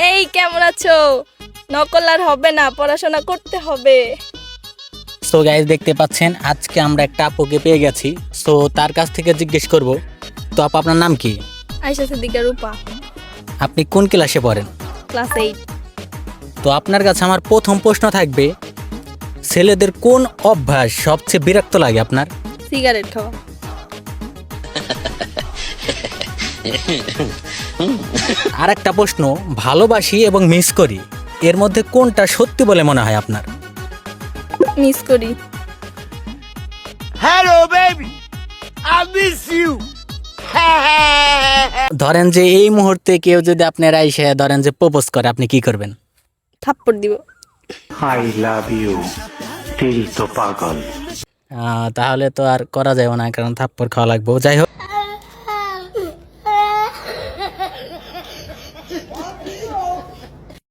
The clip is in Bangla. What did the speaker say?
এই কেমন আছো? নকল আর হবে না, পড়াশোনা করতে হবে। সো গাইজ দেখতে পাচ্ছেন আজকে আমরা একটা আপুকে পেয়ে গেছি। সো তার কাছ থেকে জিজ্ঞেস করব, তো আপু আপনার নাম কি? আয়শা সিদ্দিকা রূপা, আপনি কোন ক্লাসে পড়েন? ক্লাস 8। তো আপনার কাছে আমার প্রথম প্রশ্ন থাকবে, ছেলেদের কোন অভ্যাস সবচেয়ে বিরক্ত লাগে আপনার? সিগারেট খাওয়া। আর একটা প্রশ্ন, ভালোবাসি এবং মিস করি, এর মধ্যে কোনটা সত্যি বলে মনে হয় আপনার? মিস করি। Hello, baby. I miss you. ধরেন যে এই মুহূর্তে কেউ যদি আপনার আইসে ধরেন যে প্রপোজ করে, আপনি কি করবেন? থাপ্পড় দিব। I love you. तेरी तो पागल। তাহলে তো আর করা যাবে না, কারণ থাপ্পড় খাওয়া লাগবে। যাই হোক,